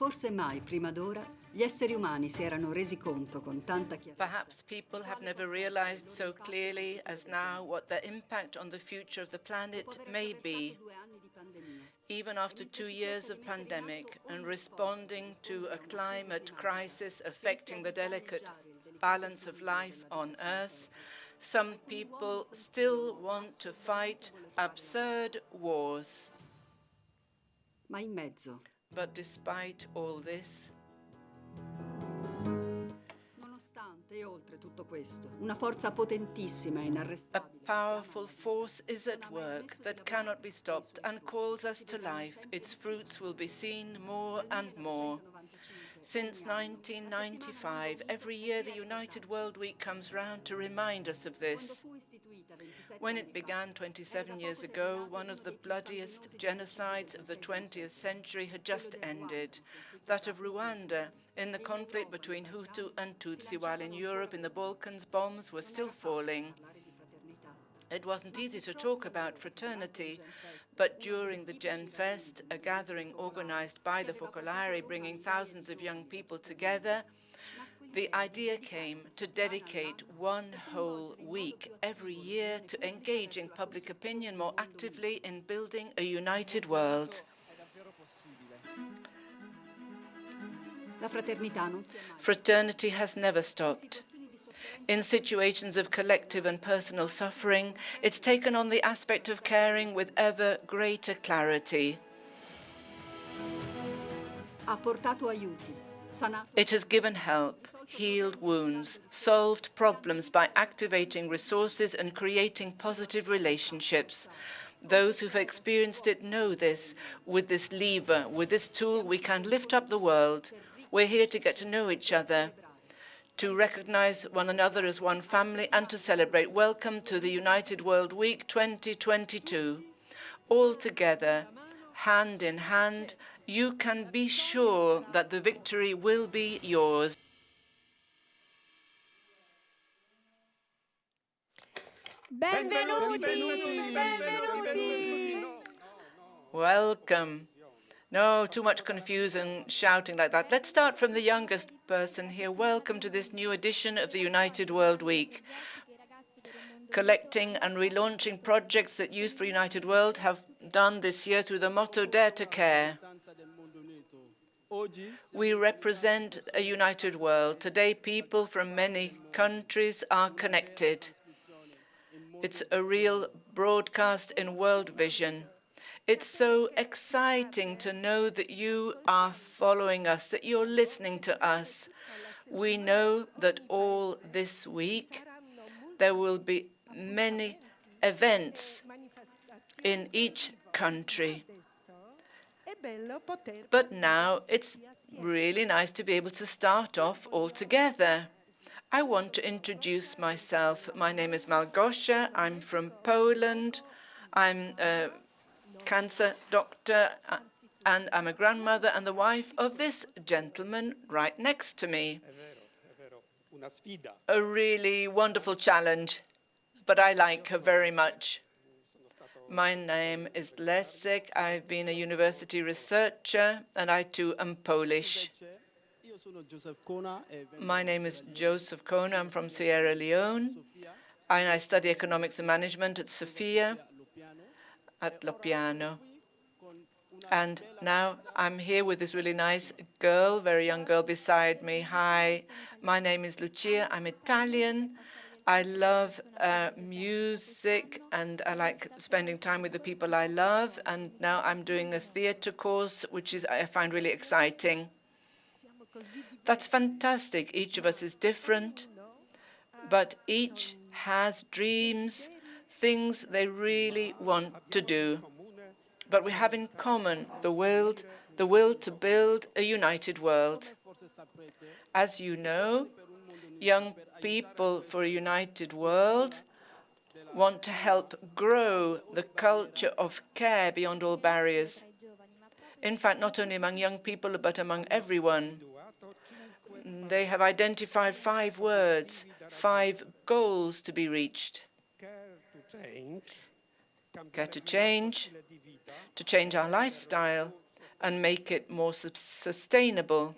Forse mai prima d'ora gli esseri umani si erano resi conto con tanta chiarezza. Perhaps people have never realized so clearly as now what the impact on the future of the planet may be. Even after 2 years of pandemic and responding to a climate crisis affecting the delicate balance of life on Earth, some people still want to fight absurd wars. Ma in mezzo, But despite all this, nonostante e oltre tutto questo, una forza potentissima e a inarrestabile powerful force is at work that cannot be stopped and calls us to life. Its fruits will be seen more and more. Since 1995, every year the United World Week comes round to remind us of this. When it began 27 years ago, one of the bloodiest genocides of the 20th century had just ended, that of Rwanda, in the conflict between Hutu and Tutsi, while in Europe, in the Balkans, bombs were still falling. It wasn't easy to talk about fraternity, but during the Gen Fest, a gathering organized by the Focolare, bringing thousands of young people together, the idea came to dedicate one whole week every year to engaging public opinion more actively in building a united world. Fraternity has never stopped. In situations of collective and personal suffering, it's taken on the aspect of caring with ever greater clarity. It has given help, healed wounds, solved problems by activating resources and creating positive relationships. Those who've experienced it know this. With this lever, with this tool, we can lift up the world. We're here to get to know each other, to recognize one another as one family, and to celebrate. Welcome to the United World Week 2022. All together, hand in hand, you can be sure that the victory will be yours. Benvenuti, benvenuti. Welcome. No, too much confusion shouting like that. Let's start from the youngest person here. Welcome to this new edition of the United World Week. Collecting and relaunching projects that Youth for United World have done this year through the motto Dare to Care. We represent a united world. Today, people from many countries are connected. It's a real broadcast in world vision. It's so exciting to know that you are following us, that you're listening to us. We know that all this week there will be many events in each country. But now it's really nice to be able to start off all together. I want to introduce myself. My name is Malgosia. I'm from Poland. I'm a cancer doctor, and I'm a grandmother and the wife of this gentleman right next to me. A really wonderful challenge, but I like her very much. My name is Leszek. I've been a university researcher, and I too am Polish. My name is Joseph Kona. I'm from Sierra Leone, and I study economics and management at Sofia, at Lopiano. And now I'm here with this really nice girl, very young girl beside me. Hi, my name is Lucia. I'm Italian. I love music, and I like spending time with the people I love. And now I'm doing a theater course, which I find really exciting. That's fantastic. Each of us is different, but each has dreams, things they really want to do. But we have in common the will to build a united world. As you know, Young People for a United World want to help grow the culture of care beyond all barriers. In fact, not only among young people, but among everyone. They have identified 5 words, 5 goals to be reached. Care to change our lifestyle, and make it more sustainable.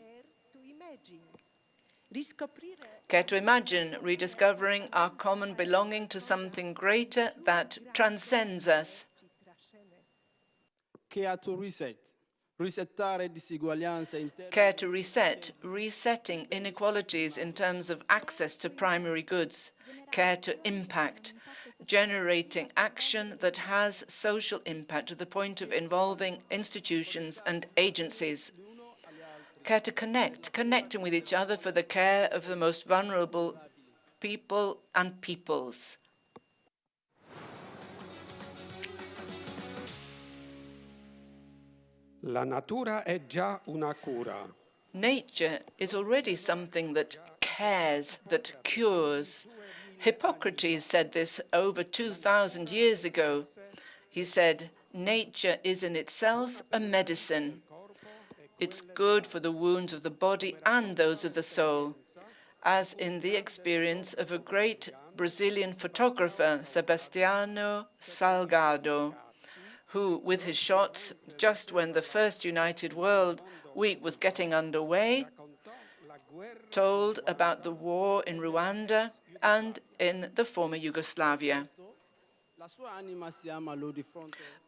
Care to imagine rediscovering our common belonging to something greater that transcends us. Care to reset. Care to reset, resetting inequalities in terms of access to primary goods. Care to impact, generating action that has social impact to the point of involving institutions and agencies. Care to connect, connecting with each other for the care of the most vulnerable people and peoples. La natura è già una cura. Nature is already something that cares, that cures. Hippocrates said this over 2,000 years ago. He said, nature is in itself a medicine. It's good for the wounds of the body and those of the soul, as in the experience of a great Brazilian photographer, Sebastiano Salgado, who, with his shots, just when the first United World Week was getting underway, told about the war in Rwanda and in the former Yugoslavia.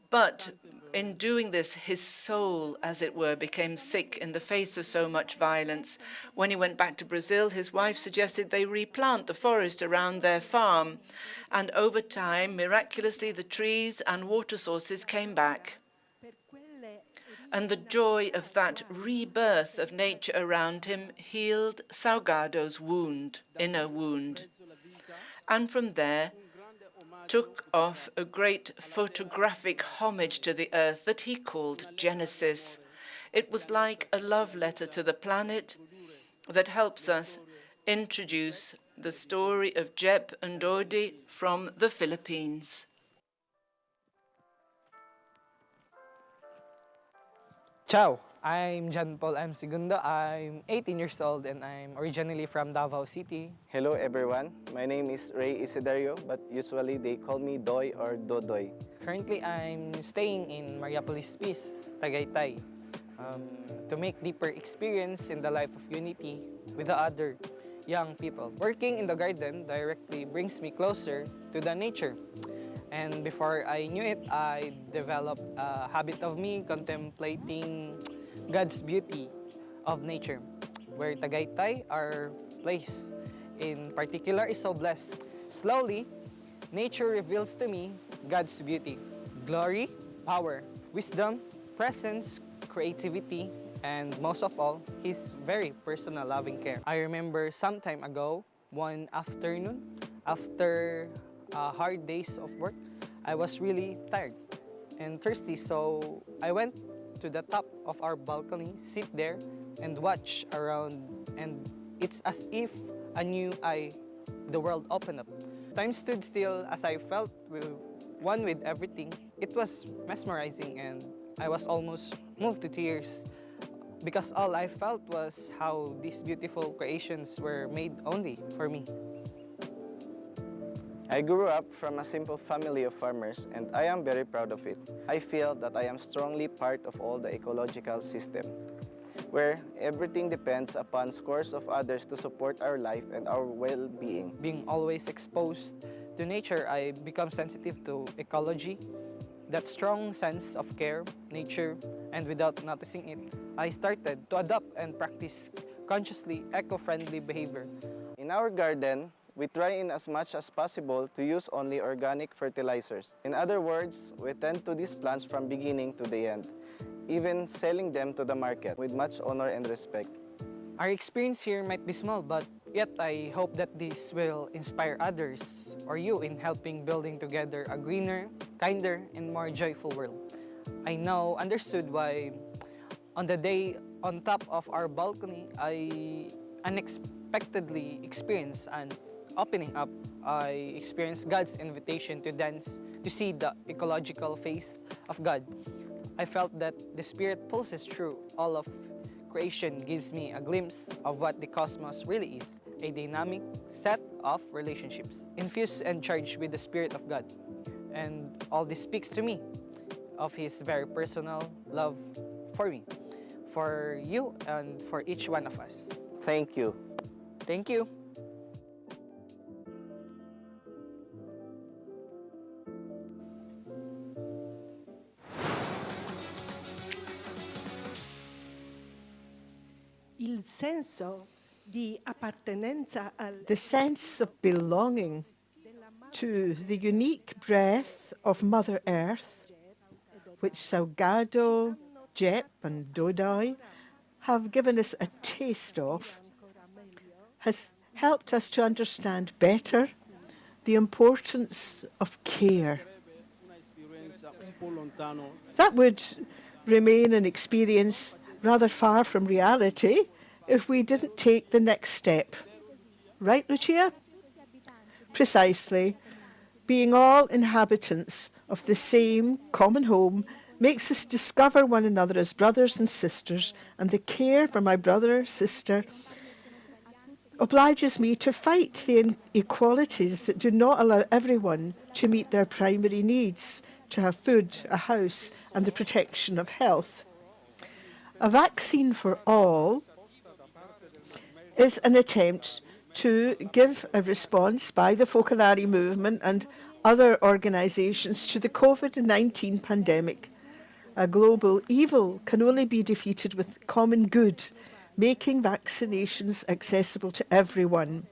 But in doing this, his soul, as it were, became sick in the face of so much violence. When he went back to Brazil, his wife suggested they replant the forest around their farm. And over time, miraculously, the trees and water sources came back. And the joy of that rebirth of nature around him healed Salgado's wound, inner wound. And from there, took off a great photographic homage to the earth that he called Genesis. It was like a love letter to the planet that helps us introduce the story of Jep and Dodi from the Philippines. Ciao, I'm John Paul M. Segundo. I'm 18 years old and I'm originally from Davao City. Hello everyone, my name is Ray Isidario, but usually they call me Doy or Dodoy. Currently, I'm staying in Mariapolis Peace, Tagaytay, to make deeper experience in the life of unity with the other young people. Working in the garden directly brings me closer to the nature. And before I knew it, I developed a habit of me contemplating God's beauty of nature, where Tagaytay, our place in particular, is so blessed. Slowly, nature reveals to me God's beauty, glory, power, wisdom, presence, creativity, and most of all, His very personal loving care. I remember some time ago, one afternoon, after hard days of work, I was really tired and thirsty, so I went to the top of our balcony, sit there, and watch around, and it's as if a new eye, the world opened up. Time stood still as I felt one with everything. It was mesmerizing, and I was almost moved to tears because all I felt was how these beautiful creations were made only for me. I grew up from a simple family of farmers and I am very proud of it. I feel that I am strongly part of all the ecological system, where everything depends upon scores of others to support our life and our well-being. Being always exposed to nature, I become sensitive to ecology, that strong sense of care, nature, and without noticing it, I started to adopt and practice consciously eco-friendly behavior. In our garden, we try in as much as possible to use only organic fertilizers. In other words, we tend to these plants from beginning to the end, even selling them to the market with much honor and respect. Our experience here might be small, but yet I hope that this will inspire others or you in helping building together a greener, kinder, and more joyful world. I now understood why on the day on top of our balcony, I unexpectedly experienced an opening up. I experienced God's invitation to dance, to see the ecological face of God. I felt that the Spirit pulses through all of creation, gives me a glimpse of what the cosmos really is, a dynamic set of relationships, infused and charged with the Spirit of God. And all this speaks to me of His very personal love for me, for you, and for each one of us. Thank you. Thank you. Il senso di appartenenza al The sense of belonging to the unique breath of Mother Earth, which Salgado, Jep and Dodai have given us a taste of, has helped us to understand better the importance of care. That would remain an experience rather far from reality if we didn't take the next step. Right, Lucia? Precisely. Being all inhabitants of the same common home makes us discover one another as brothers and sisters, and the care for my brother or sister obliges me to fight the inequalities that do not allow everyone to meet their primary needs, to have food, a house, and the protection of health. A vaccine for all is an attempt to give a response by the Focolare movement and other organisations to the COVID-19 pandemic. A global evil can only be defeated with common good, making vaccinations accessible to everyone.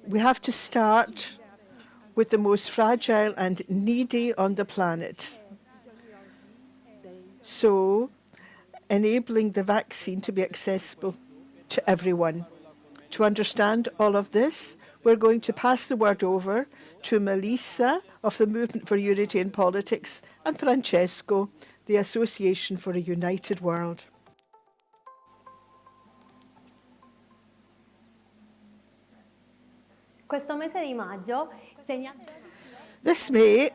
We have to start with the most fragile and needy on the planet. So, enabling the vaccine to be accessible to everyone. To understand all of this, we're going to pass the word over to Melissa of the Movement for Unity in Politics and Francesco, the Association for a United World. Questo mese di maggio This May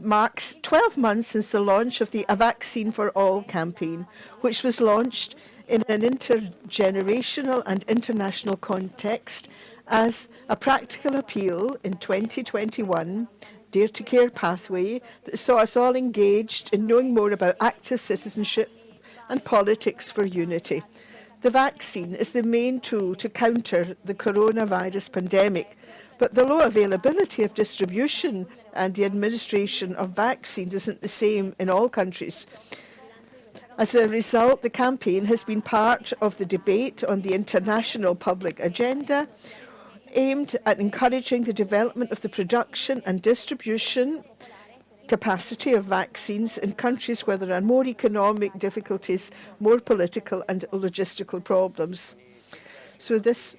marks 12 months since the launch of the A Vaccine for All campaign, which was launched in an intergenerational and international context as a practical appeal in 2021, Dare to Care pathway, that saw us all engaged in knowing more about active citizenship and politics for unity. The vaccine is the main tool to counter the coronavirus pandemic, but the low availability of distribution and the administration of vaccines isn't the same in all countries. As a result, the campaign has been part of the debate on the international public agenda, aimed at encouraging the development of the production and distribution capacity of vaccines in countries where there are more economic difficulties, more political and logistical problems. So this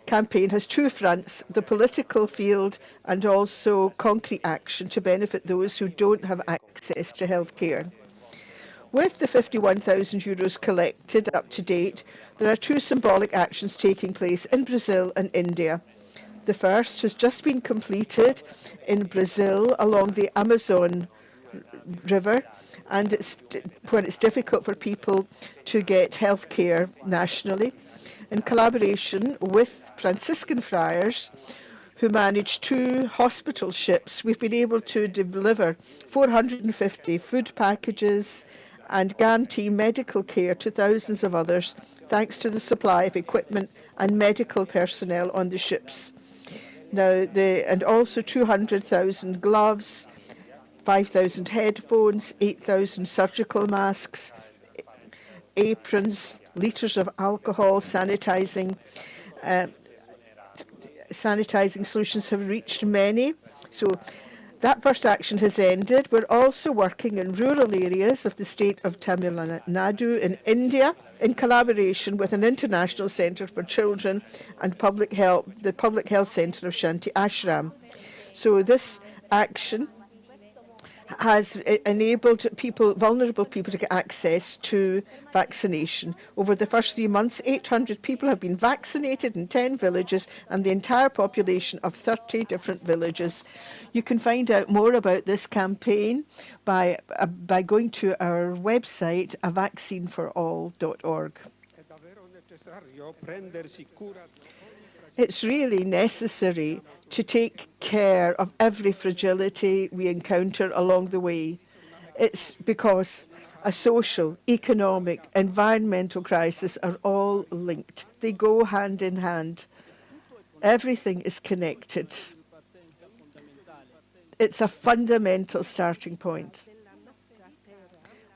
campaign has two fronts, the political field and also concrete action to benefit those who don't have access to health care. With the €51,000 collected up to date, there are two symbolic actions taking place in Brazil and India. The first has just been completed in Brazil along the Amazon River, and where it's difficult for people to get health care nationally. In collaboration with Franciscan friars who manage 2 hospital ships, we've been able to deliver 450 food packages and guarantee medical care to thousands of others, thanks to the supply of equipment and medical personnel on the ships. Now, and also 200,000 gloves, 5,000 headphones, 8,000 surgical masks, aprons, litres of alcohol, sanitizing solutions have reached many. So that first action has ended. We're also working in rural areas of the state of Tamil Nadu in India in collaboration with an international centre for children and public health, the Public Health Centre of Shanti Ashram. So this action has enabled vulnerable people to get access to vaccination. Over the first 3 months, 800 people have been vaccinated in 10 villages and the entire population of 30 different villages. You can find out more about this campaign by going to our website, avaccineforall.org. It's really necessary to take care of every fragility we encounter along the way. It's because a social, economic, environmental crisis are all linked. They go hand in hand. Everything is connected. It's a fundamental starting point.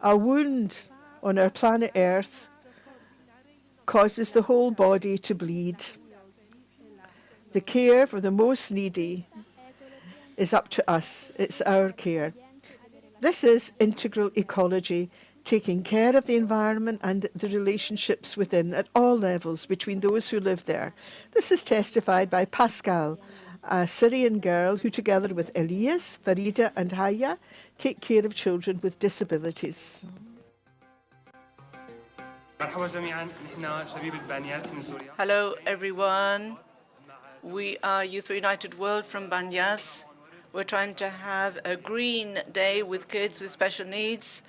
A wound on our planet Earth causes the whole body to bleed. The care for the most needy is up to us. It's our care. This is integral ecology, taking care of the environment and the relationships within at all levels between those who live there. This is testified by Pascal, a Syrian girl who, together with Elias, Farida, and Haya, take care of children with disabilities. Hello, everyone. We are Youth United World from Banyas. We're trying to have a green day with kids with special needs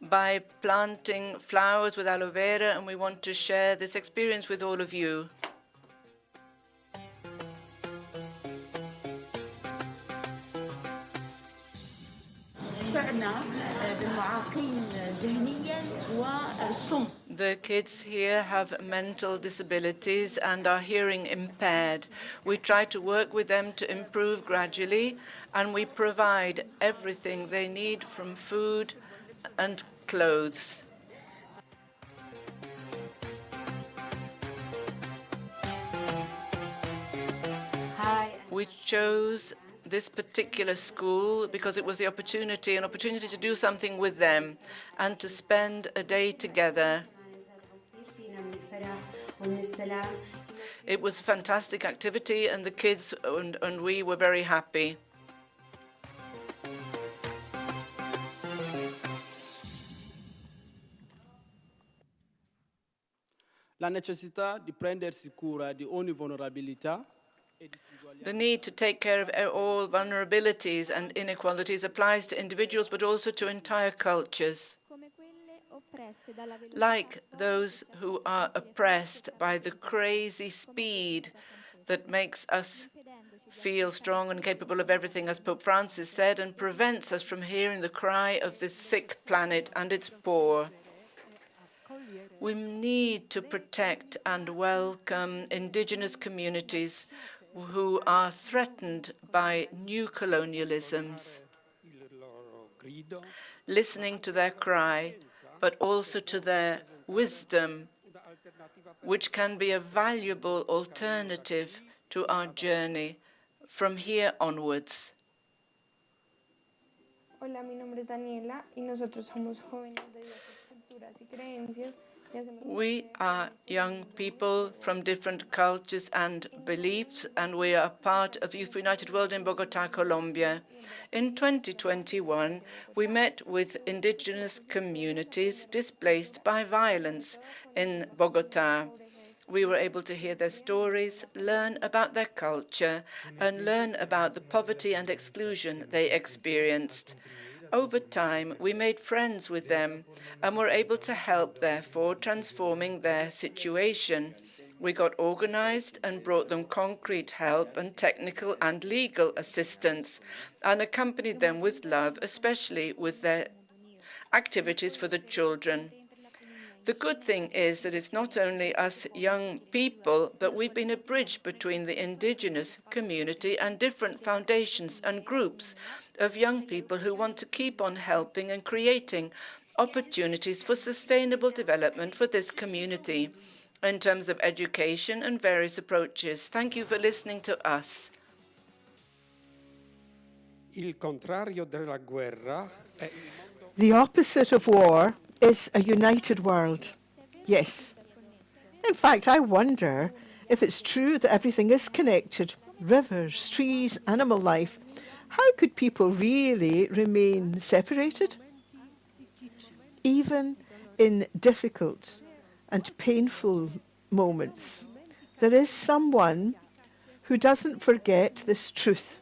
by planting flowers with aloe vera, and we want to share this experience with all of you. The kids here have mental disabilities and are hearing impaired. We try to work with them to improve gradually, and we provide everything they need from food and clothes. We chose this particular school because it was an opportunity to do something with them and to spend a day together. It was a fantastic activity, and the kids and we were very happy. La necessità di prendersi cura di ogni vulnerabilità. The need to take care of all vulnerabilities and inequalities applies to individuals but also to entire cultures, like those who are oppressed by the crazy speed that makes us feel strong and capable of everything, as Pope Francis said, and prevents us from hearing the cry of this sick planet and its poor. We need to protect and welcome indigenous communities who are threatened by new colonialisms, listening to their cry, but also to their wisdom, which can be a valuable alternative to our journey from here onwards. Hola, mi nombre es Daniela y nosotros somos jóvenes de diversas culturas y creencias. We are young people from different cultures and beliefs, and we are part of Youth United World in Bogotá, Colombia. In 2021, we met with indigenous communities displaced by violence in Bogotá. We were able to hear their stories, learn about their culture, and learn about the poverty and exclusion they experienced. Over time, we made friends with them and were able to help, therefore, transforming their situation. We got organized and brought them concrete help and technical and legal assistance and accompanied them with love, especially with their activities for the children. The good thing is that it's not only us young people, but we've been a bridge between the indigenous community and different foundations and groups of young people who want to keep on helping and creating opportunities for sustainable development for this community in terms of education and various approaches. Thank you for listening to us. Il contrario della guerra è... The opposite of war is a united world. Yes. In fact, I wonder if it's true that everything is connected. Rivers, trees, animal life. How could people really remain separated? Even in difficult and painful moments, there is someone who doesn't forget this truth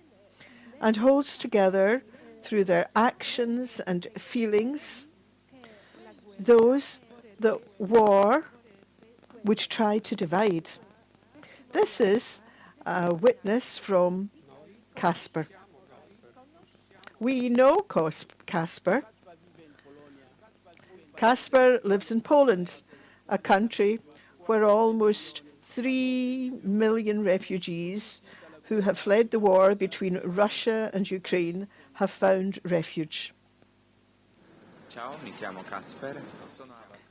and holds together through their actions and feelings those that war would try to divide. This is a witness from Casper. We know Casper. Casper lives in Poland, a country where almost 3 million refugees who have fled the war between Russia and Ukraine have found refuge.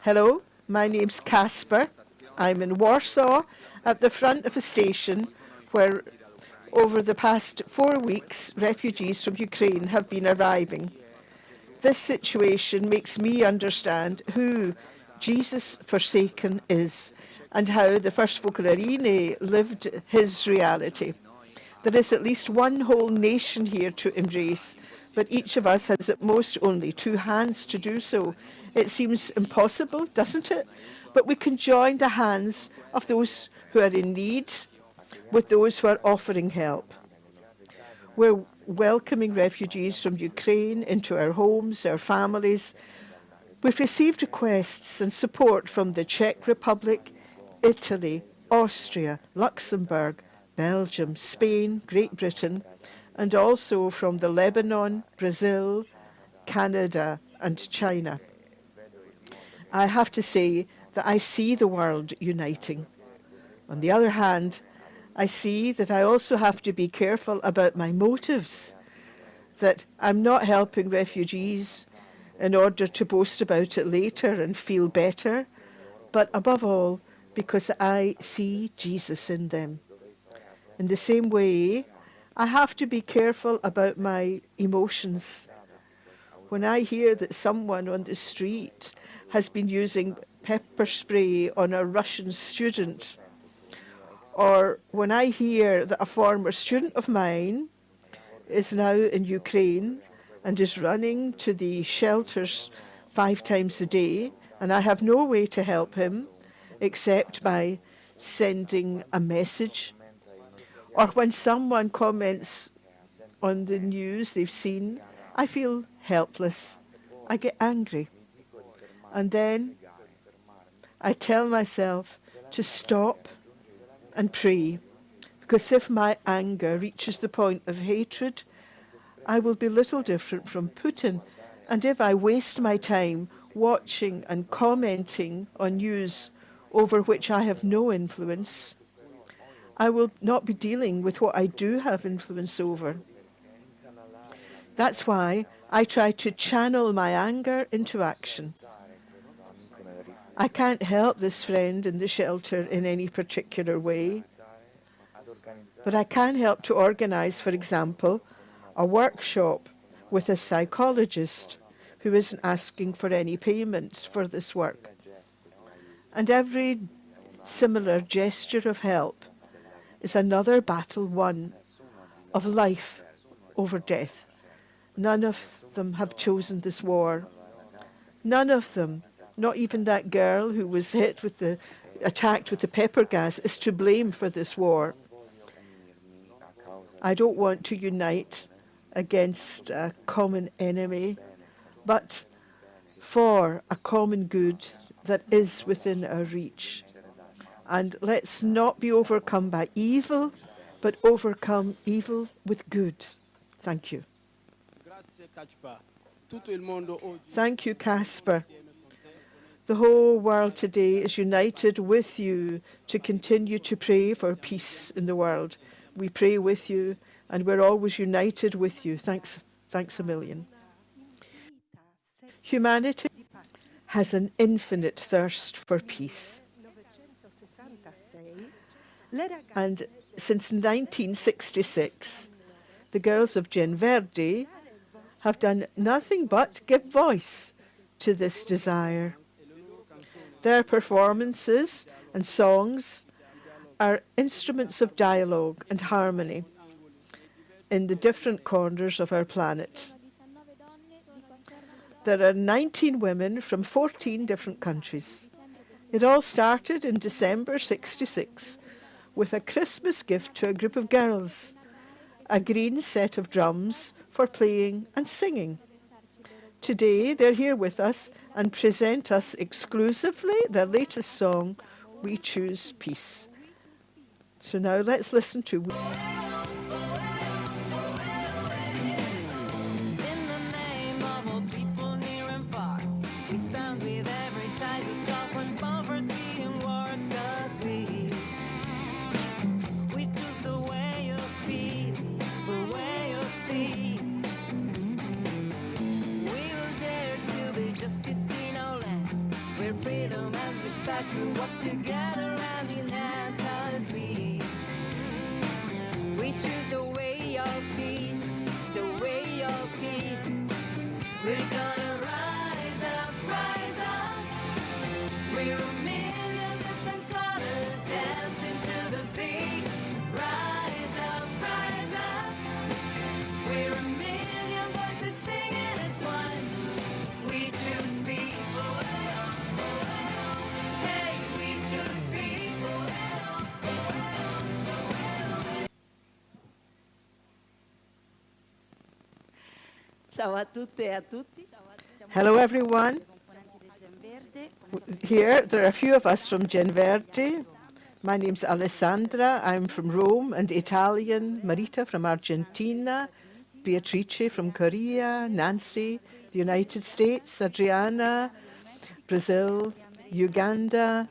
Hello, my name's Casper. I'm in Warsaw at the front of a station where over the past 4 weeks refugees from Ukraine have been arriving. This situation makes me understand who Jesus Forsaken is and how the first Focolare lived his reality. There is at least one whole nation here to embrace, but each of us has at most only 2 hands to do so. It seems impossible, doesn't it? But we can join the hands of those who are in need with those who are offering help. We're welcoming refugees from Ukraine into our homes, our families. We've received requests and support from the Czech Republic, Italy, Austria, Luxembourg, Belgium, Spain, Great Britain, and also from the Lebanon, Brazil, Canada, and China. I have to say that I see the world uniting. On the other hand, I see that I also have to be careful about my motives, that I'm not helping refugees in order to boast about it later and feel better, but above all, because I see Jesus in them. In the same way, I have to be careful about my emotions. When I hear that someone on the street has been using pepper spray on a Russian student, or when I hear that a former student of mine is now in Ukraine and is running to the shelters 5 times a day, and I have no way to help him except by sending a message, or when someone comments on the news they've seen, I feel helpless. I get angry. And then I tell myself to stop and pray, because if my anger reaches the point of hatred, I will be little different from Putin. And if I waste my time watching and commenting on news over which I have no influence, I will not be dealing with what I do have influence over. That's why I try to channel my anger into action. I can't help this friend in the shelter in any particular way, but I can help to organize, for example, a workshop with a psychologist who isn't asking for any payments for this work. And every similar gesture of help is another battle won of life over death. None of them have chosen this war. None of them, not even that girl who was attacked with the pepper gas, is to blame for this war. I don't want to unite against a common enemy, but for a common good that is within our reach. And let's not be overcome by evil, but overcome evil with good. Thank you. Thank you, Casper. The whole world today is united with you to continue to pray for peace in the world. We pray with you, and we're always united with you. Thanks a million. Humanity has an infinite thirst for peace. And since 1966, the girls of Gen Verde have done nothing but give voice to this desire. Their performances and songs are instruments of dialogue and harmony in the different corners of our planet. There are 19 women from 14 different countries. It all started in December '66 with a Christmas gift to a group of girls, a green set of drums for playing and singing. Today, they're here with us and present us exclusively their latest song, We Choose Peace. So now let's listen to freedom and respect, we work together hand in hand, 'cause we choose the way of peace, the way of peace. We're gonna rise up, rise up. We're a million different colors dancing to the beat. Rise up, rise up. We're a million voices singing as one. We choose peace. Ciao a tutte e a tutti. Hello, everyone. Here, there are a few of us from Gen Verde. My name's Alessandra. I'm from Rome and Italian. Marita from Argentina. Beatrice from Korea. Nancy, the United States. Adriana, Brazil. Uganda,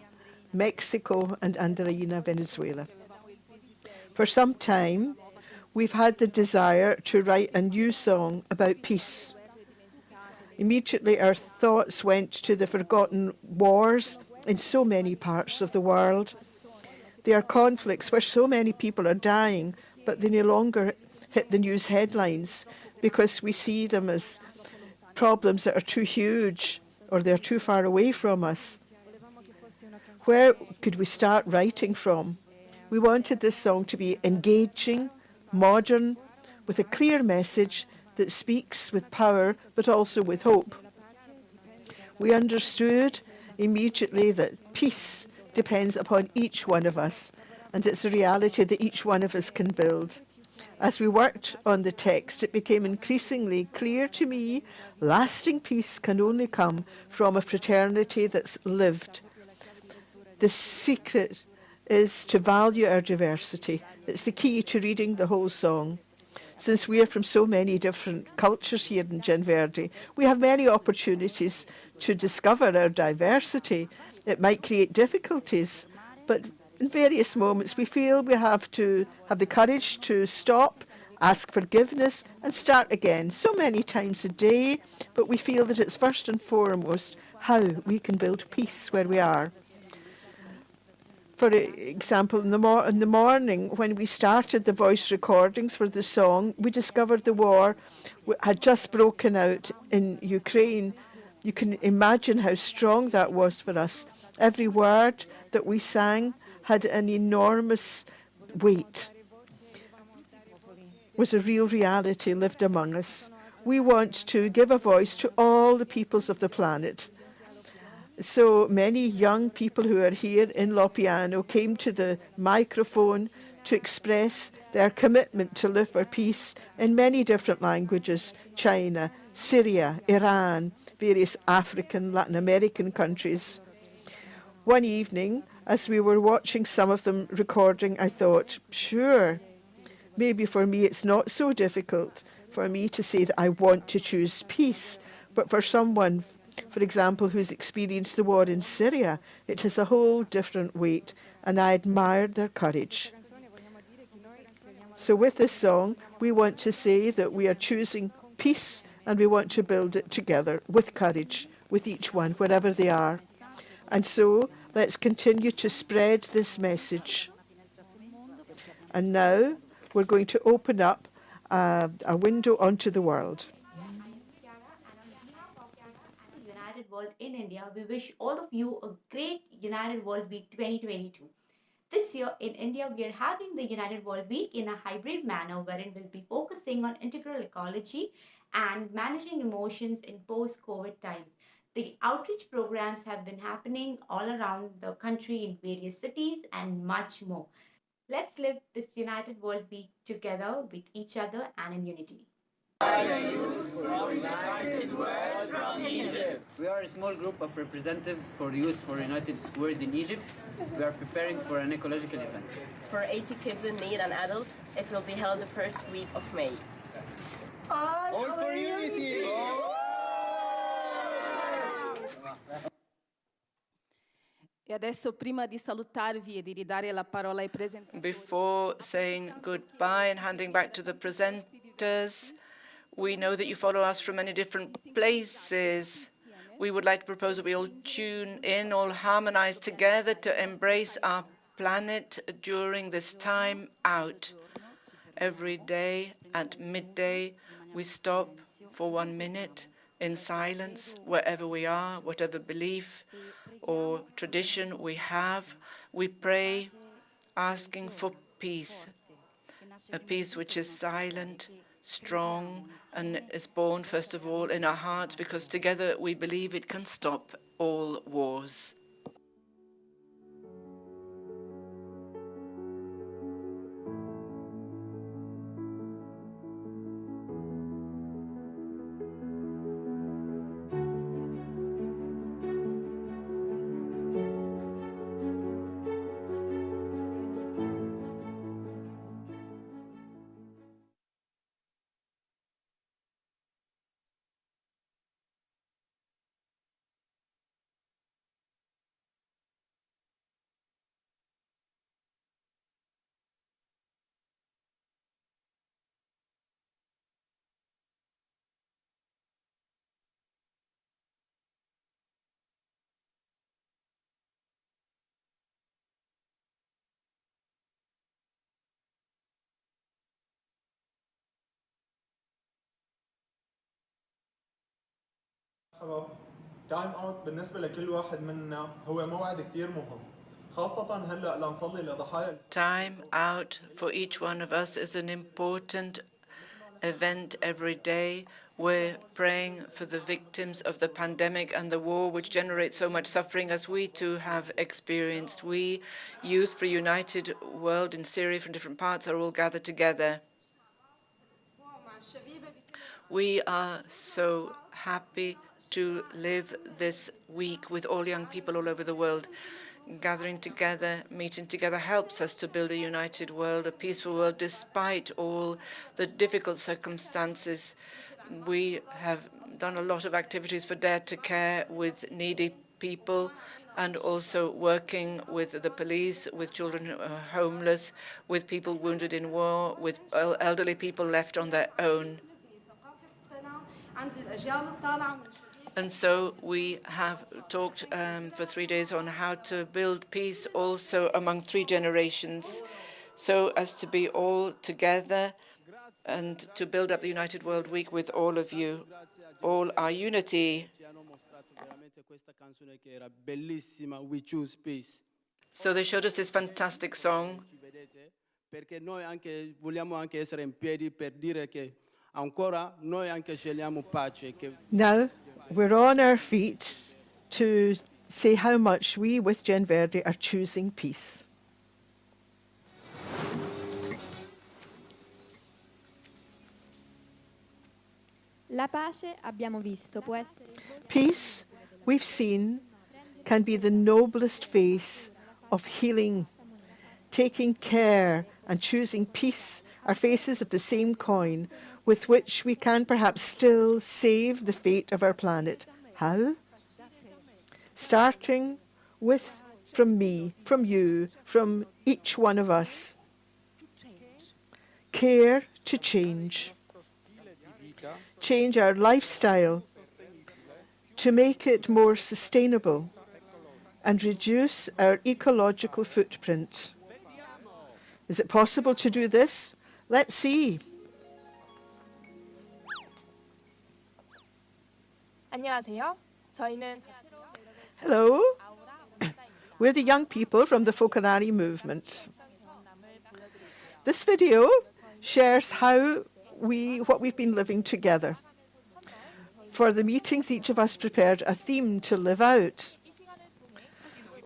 Mexico, and Andreina, Venezuela. For some time, we've had the desire to write a new song about peace. Immediately, our thoughts went to the forgotten wars in so many parts of the world. They are conflicts where so many people are dying, but they no longer hit the news headlines because we see them as problems that are too huge or they're too far away from us. Where could we start writing from? We wanted this song to be engaging, modern, with a clear message that speaks with power, but also with hope. We understood immediately that peace depends upon each one of us, and it's a reality that each one of us can build. As we worked on the text, it became increasingly clear to me lasting peace can only come from a fraternity that's lived. The secret is to value our diversity. It's the key to reading the whole song. Since we are from so many different cultures here in Gen Verde, we have many opportunities to discover our diversity. It might create difficulties, but in various moments we feel we have to have the courage to stop, ask forgiveness, and start again so many times a day, but we feel that it's first and foremost how we can build peace where we are. For example, in the morning, when we started the voice recordings for the song, we discovered the war had just broken out in Ukraine. You can imagine how strong that was for us. Every word that we sang had an enormous weight, was a real reality lived among us. We want to give a voice to all the peoples of the planet. So many young people who are here in Lopiano came to the microphone to express their commitment to live for peace in many different languages: China, Syria, Iran, various African, Latin American countries. One evening, as we were watching some of them recording, I thought, sure, maybe for me it's not so difficult for me to say that I want to choose peace, but for someone, for example, who's experienced the war in Syria, it has a whole different weight, and I admired their courage. So with this song, we want to say that we are choosing peace, and we want to build it together with courage, with each one, wherever they are. And so let's continue to spread this message. And now we're going to open up a window onto the world. United World in India, we wish all of you a great United World Week 2022. This year in India, we are having the United World Week in a hybrid manner wherein we'll be focusing on integral ecology and managing emotions in post-COVID times. The outreach programs have been happening all around the country in various cities and much more. Let's live this United World Week together with each other and in unity. United World from Egypt. We are a small group of representatives for Youth for United World in Egypt. We are preparing for an ecological event. For 80 kids in need and adults, it will be held the first week of May. All for unity! E adesso, prima di salutarvi e di ridare la parola ai presentatori, Before saying goodbye and handing back to the presenters, we know that you follow us from many different places. We would like to propose that we all tune in, all harmonize together to embrace our planet during this time out. Every day at midday, we stop for 1 minute in silence, wherever we are, whatever belief or tradition we have. We pray, asking for peace, a peace which is silent, strong, and is born, first of all, in our hearts, because together we believe it can stop all wars. تايم اوت بالنسبه لكل واحد منا هو موعد كثير مهم خاصه هلا لنصلي لضحايا. Time out for each one of us is an important event every day. We're praying for the victims of the pandemic and the war, which generates so much suffering, as we too have experienced. We, Youth for a United World in Syria from different parts, are all gathered together. We are so happy to live this week with all young people all over the world. Gathering together, meeting together helps us to build a united world, a peaceful world, despite all the difficult circumstances. We have done a lot of activities for Dare to Care with needy people, and also working with the police, with children who are homeless, with people wounded in war, with elderly people left on their own. And so we have talked for 3 days on how to build peace also among 3 generations, so as to be all together and to build up the United World Week with all of you, all our unity. So they showed us this fantastic song. Now we're on our feet to say how much we with Gen Verde are choosing peace. La pace, abbiamo visto, può essere... Peace, we've seen, can be the noblest face of healing. Taking care and choosing peace are faces of the same coin, with which we can perhaps still save the fate of our planet. How? Starting with, from me, from you, from each one of us. Care to change. Change our lifestyle to make it more sustainable and reduce our ecological footprint. Is it possible to do this? Let's see. 안녕하세요. 저희는 Hello. We're the young people from the fraternity movement. This video shares what we've been living together. For the meetings, each of us prepared a theme to live out.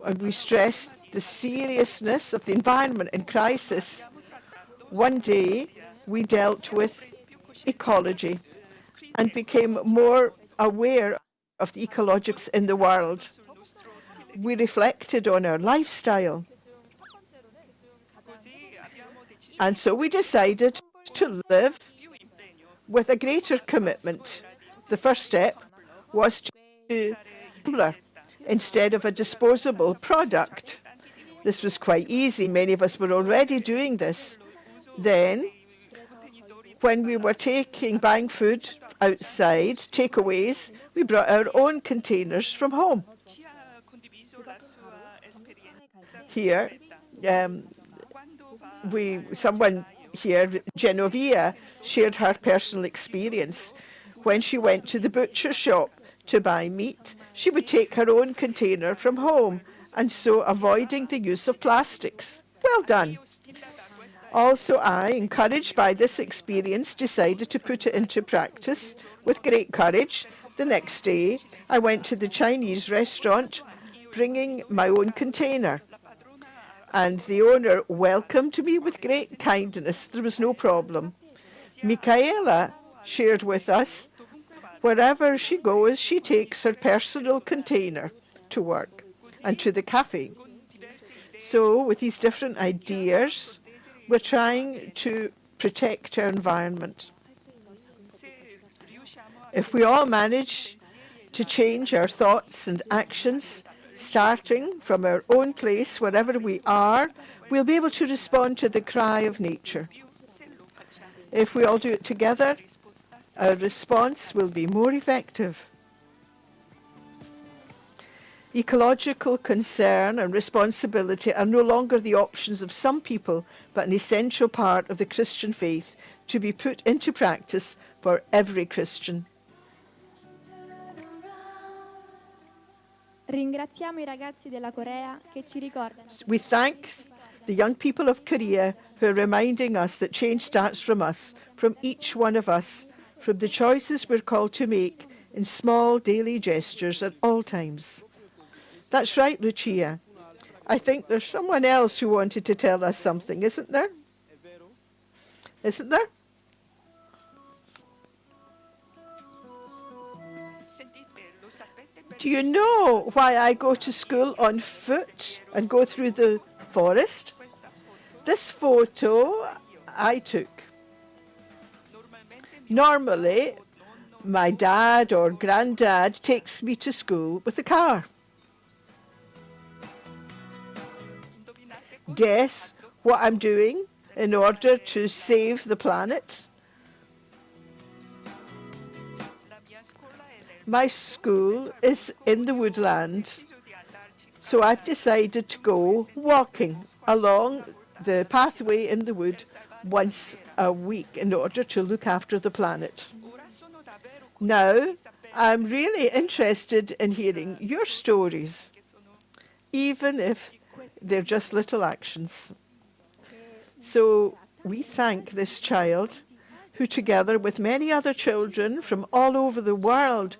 And we stressed the seriousness of the environment in crisis. One day, we dealt with ecology and became more aware of the ecologists in the world. We reflected on our lifestyle. And so we decided to live with a greater commitment. The first step was to tumbler instead of a disposable product. This was quite easy. Many of us were already doing this. Then, when we were buying food outside, takeaways, we brought our own containers from home. Here, someone here, Genovia, shared her personal experience. When she went to the butcher shop to buy meat, she would take her own container from home, and so avoiding the use of plastics. Well done. Also, I, encouraged by this experience, decided to put it into practice with great courage. The next day, I went to the Chinese restaurant, bringing my own container. And the owner welcomed me with great kindness. There was no problem. Michaela shared with us, wherever she goes, she takes her personal container to work and to the cafe. So with these different ideas, we're trying to protect our environment. If we all manage to change our thoughts and actions, starting from our own place, wherever we are, we'll be able to respond to the cry of nature. If we all do it together, our response will be more effective. Ecological concern and responsibility are no longer the options of some people, but an essential part of the Christian faith to be put into practice for every Christian. Ringraziamo I ragazzi della Corea che ci ricordano. We thank the young people of Korea who are reminding us that change starts from us, from each one of us, from the choices we're called to make in small daily gestures at all times. That's right, Lucia. I think there's someone else who wanted to tell us something, isn't there? Isn't there? Do you know why I go to school on foot and go through the forest? This photo I took. Normally, my dad or granddad takes me to school with a car. Guess what I'm doing in order to save the planet? My school is in the woodland, so I've decided to go walking along the pathway in the wood once a week in order to look after the planet. Now, I'm really interested in hearing your stories, even if they're just little actions. So we thank this child who, together with many other children from all over the world,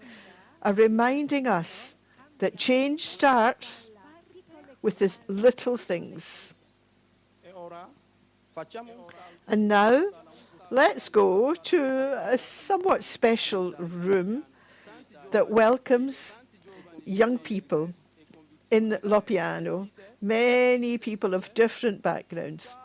are reminding us that change starts with the little things. And now, let's go to a somewhat special room that welcomes young people in Loppiano, many people of different backgrounds.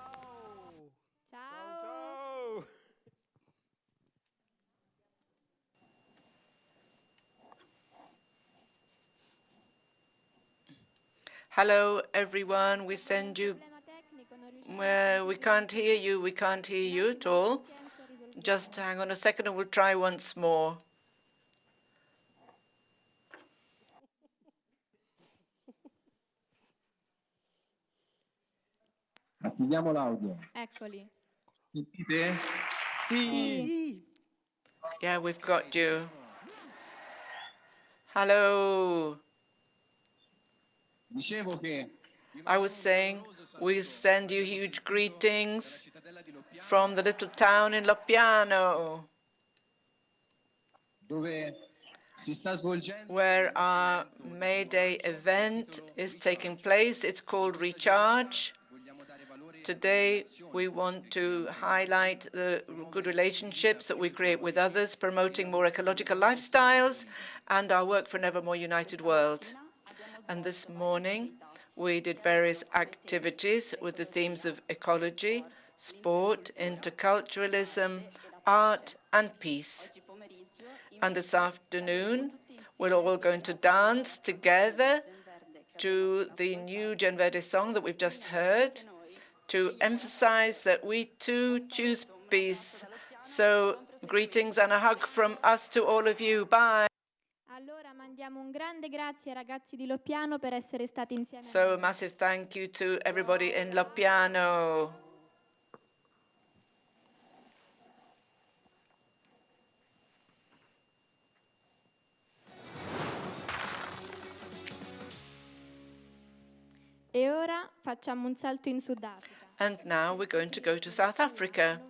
Hello, everyone. We send you. We can't hear you. We can't hear you at all. Just hang on a second and we'll try once more. Attiviamo l'audio. Eccoli. Sentite? Sì. Yeah, we've got you. Hello. I was saying we send you huge greetings from the little town in Loppiano, where our May Day event is taking place. It's called Recharge. Today, we want to highlight the good relationships that we create with others, promoting more ecological lifestyles, and our work for an ever more united world. And this morning, we did various activities with the themes of ecology, sport, interculturalism, art, and peace. And this afternoon, we're all going to dance together to the new Gen Verde song that we've just heard, to emphasize that we too choose peace. So greetings and a hug from us to all of you. Bye. Allora mandiamo un grande grazie ai ragazzi di Loppiano per essere stati insieme. So a massive thank you to everybody in Loppiano. E ora facciamo un salto in Sudafrica. And now we're going to go to South Africa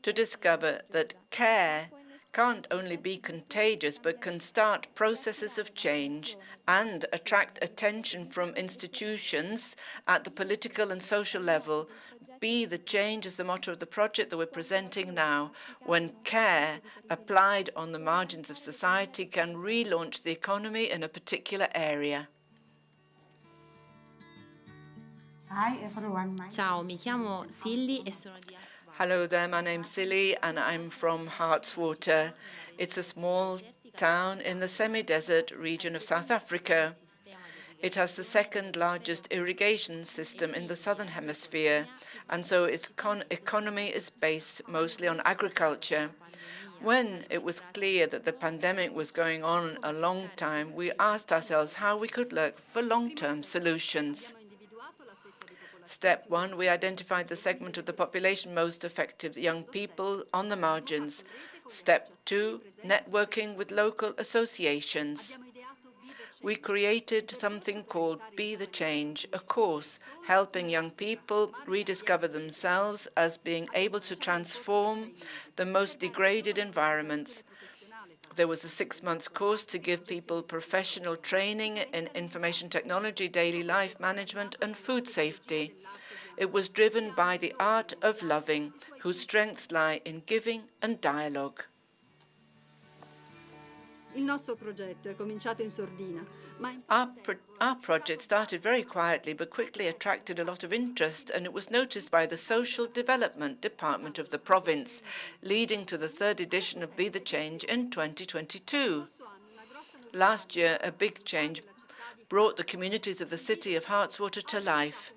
to discover that care can't only be contagious, but can start processes of change and attract attention from institutions at the political and social level. Be the change is the motto of the project that we're presenting now, when care applied on the margins of society can relaunch the economy in a particular area. Hi everyone. Ciao, mi chiamo Silly e sono di Hello there, my name's Silly and I'm from Hartswater. It's a small town in the semi-desert region of South Africa. It has the second largest irrigation system in the southern hemisphere, and so its economy is based mostly on agriculture. When it was clear that the pandemic was going on a long time, we asked ourselves how we could look for long-term solutions. Step one, we identified the segment of the population most affected, the young people on the margins. Step two, networking with local associations. We created something called Be the Change, a course helping young people rediscover themselves as being able to transform the most degraded environments. There was a 6-month course to give people professional training in information technology, daily life management, and food safety. It was driven by the art of loving, whose strengths lie in giving and dialogue. Il nostro progetto è cominciato in sordina, ma Our project started very quietly but quickly attracted a lot of interest, and it was noticed by the Social Development Department of the province, leading to the 3rd edition of Be the Change in 2022. Last year, a big change brought the communities of the city of Hartswater to life.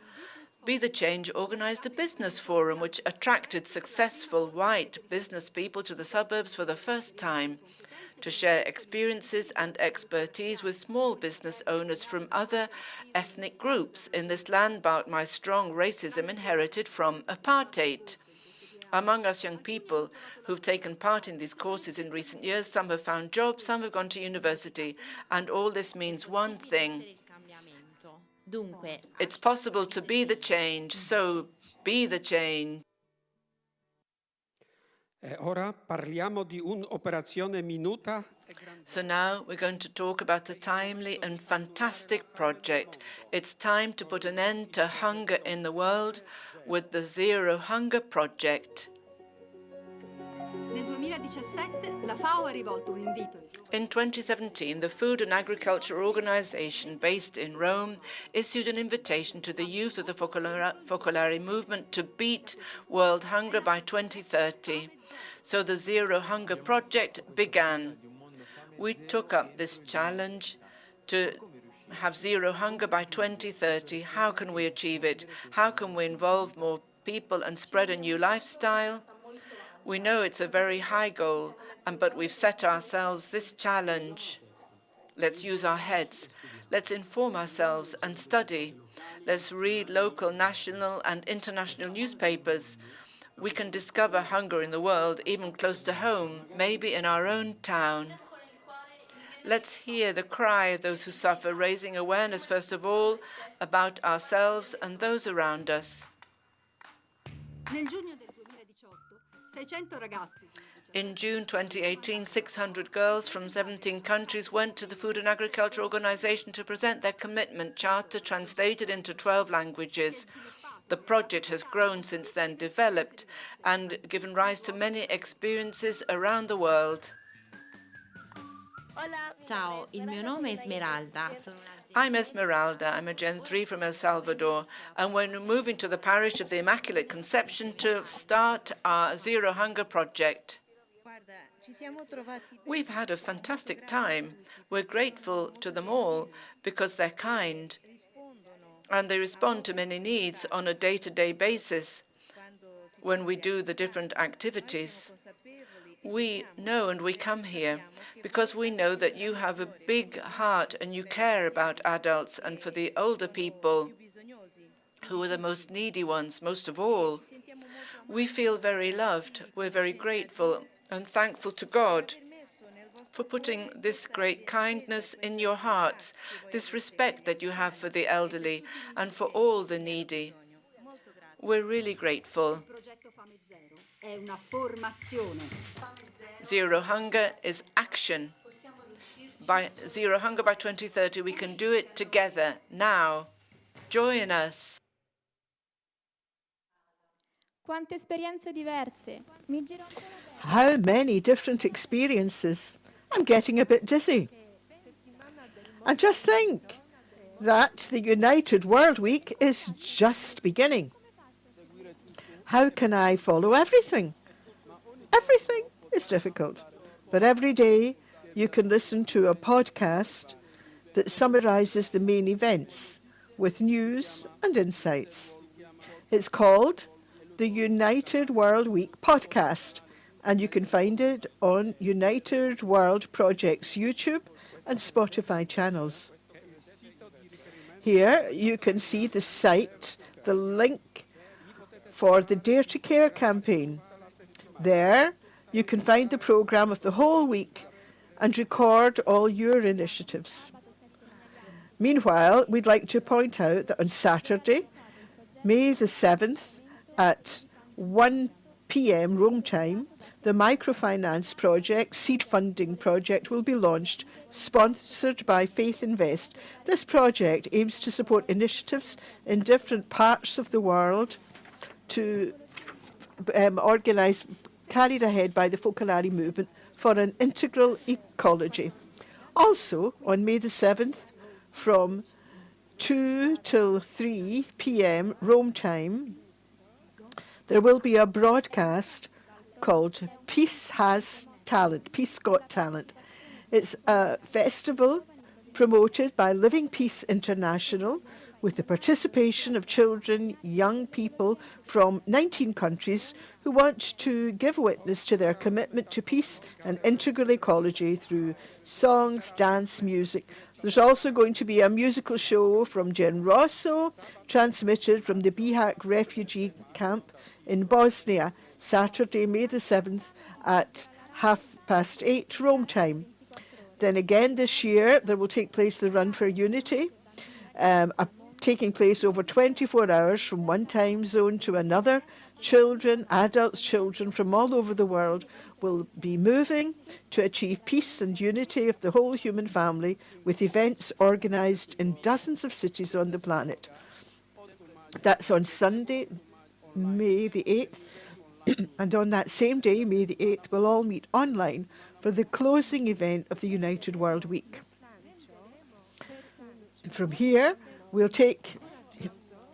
Be the Change organized a business forum which attracted successful white business people to the suburbs for the first time, to share experiences and expertise with small business owners from other ethnic groups in this land marked by strong racism inherited from apartheid. Among us young people who've taken part in these courses in recent years, some have found jobs, some have gone to university, and all this means one thing. It's possible to be the change, so be the change. Ora parliamo di un'operazione minuta. So now we're going to talk about a timely and fantastic project. It's time to put an end to hunger in the world with the Zero Hunger Project. Nel 2017 la FAO ha rivolto un invito. In 2017, the Food and Agriculture Organization, based in Rome, issued an invitation to the youth of the Focolare movement to beat world hunger by 2030. So the Zero Hunger Project began. We took up this challenge to have zero hunger by 2030. How can we achieve it? How can we involve more people and spread a new lifestyle? We know it's a very high goal, but we've set ourselves this challenge. Let's use our heads. Let's inform ourselves and study. Let's read local, national, and international newspapers. We can discover hunger in the world, even close to home, maybe in our own town. Let's hear the cry of those who suffer, raising awareness, first of all, about ourselves and those around us. Nel giugno del 2018, 600 ragazzi. In June 2018, 600 girls from 17 countries went to the Food and Agriculture Organization to present their commitment charter translated into 12 languages. The project has grown since then, developed, and given rise to many experiences around the world. Ciao, il mio nome è Esmeralda. I'm Esmeralda. I'm a Gen 3 from El Salvador, and we're moving to the parish of the Immaculate Conception to start our Zero Hunger project. We've had a fantastic time. We're grateful to them all because they're kind and they respond to many needs on a day-to-day basis when we do the different activities. We know and we come here because we know that you have a big heart and you care about adults and for the older people who are the most needy ones, most of all. We feel very loved. We're very grateful and thankful to God for putting this great kindness in your hearts, this respect that you have for the elderly and for all the needy. We're really grateful. Zero Hunger is action. By Zero Hunger by 2030, we can do it together now. Join us. Quante esperienze diverse. Mi giro ancora bene. How many different experiences. I'm getting a bit dizzy. And just think that the United World Week is just beginning. How can I follow everything? Everything is difficult. But every day you can listen to a podcast that summarizes the main events with news and insights. It's called the United World Week podcast, and you can find it on United World Project's YouTube and Spotify channels. Here you can see the site, the link for the Dare to Care campaign. There you can find the programme of the whole week and record all your initiatives. Meanwhile, we'd like to point out that on Saturday, May the 7th at 1 p.m. Rome time, the microfinance project, seed funding project, will be launched, sponsored by Faith Invest. This project aims to support initiatives in different parts of the world to organise, carried ahead by the Focolare movement for an integral ecology. Also, on May the 7th, from 2 till 3 p.m. Rome time, there will be a broadcast called Peace Has Talent, Peace Got Talent. It's a festival promoted by Living Peace International with the participation of children, young people from 19 countries who want to give witness to their commitment to peace and integral ecology through songs, dance, music. There's also going to be a musical show from Gen Rosso, transmitted from the Bihać refugee camp in Bosnia, Saturday, May the 7th at 8:30 Rome time. Then again this year, there will take place the Run for Unity, taking place over 24 hours from one time zone to another. Children, adults, children from all over the world will be moving to achieve peace and unity of the whole human family with events organised in dozens of cities on the planet. That's on Sunday, May the 8th. And on that same day, May the 8th, we'll all meet online for the closing event of the United World Week. And from here, we'll take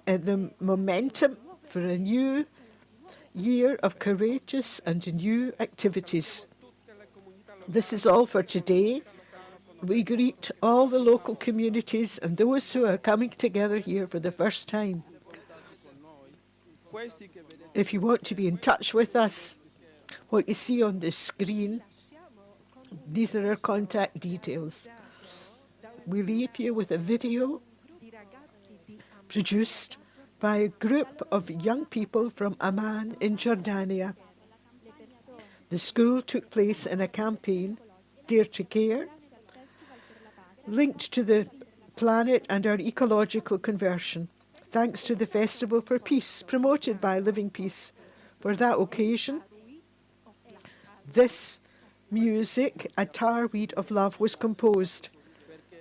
the momentum for a new year of courageous and new activities. This is all for today. We greet all the local communities and those who are coming together here for the first time. If you want to be in touch with us, what you see on the screen, these are our contact details. We leave you with a video produced by a group of young people from Amman in Jordania. The school took place in a campaign, Dare to Care, linked to the planet and our ecological conversion, thanks to the Festival for Peace, promoted by Living Peace. For that occasion, this music, A Tarweed of Love, was composed.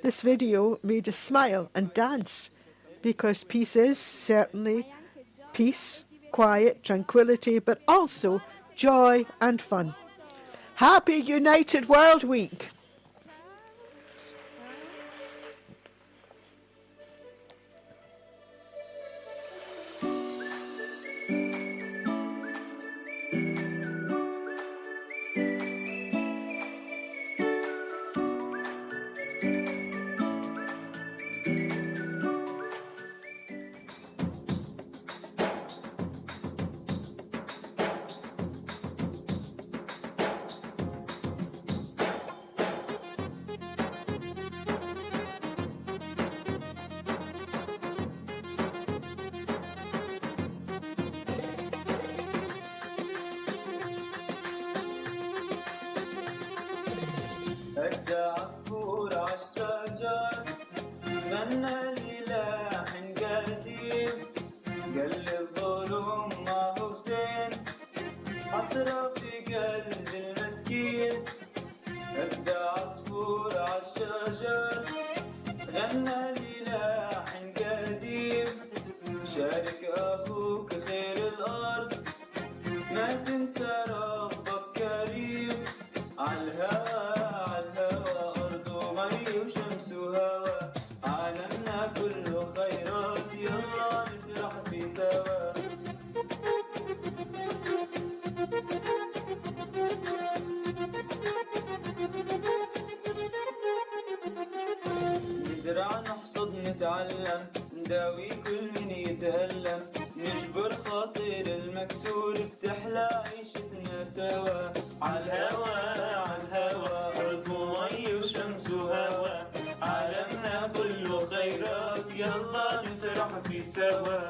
This video made us smile and dance, because peace is certainly peace, quiet, tranquility, but also joy and fun. Happy United World Week! أدى عصفور عالشجر غنى لي لحن قديم قال الظلم ما هو زين حسرة في قلب المسكين أدى عصفور عالشجر غنى لي لحن قديم شارك أخوك خير الأرض ما تنسى ربك كريم عالهوى أرض ومي وشمس وهوى عالمنا كله خيرات يلا نفرح في سوا نزرع نحصد نتعلم نداوي كل من يتألم نجبر خاطر المكسور بتحلى عيشتنا سوا عالهوى أرض ومي وشمس وهوا عالمنا كله خيرات يلا نفرح في سوا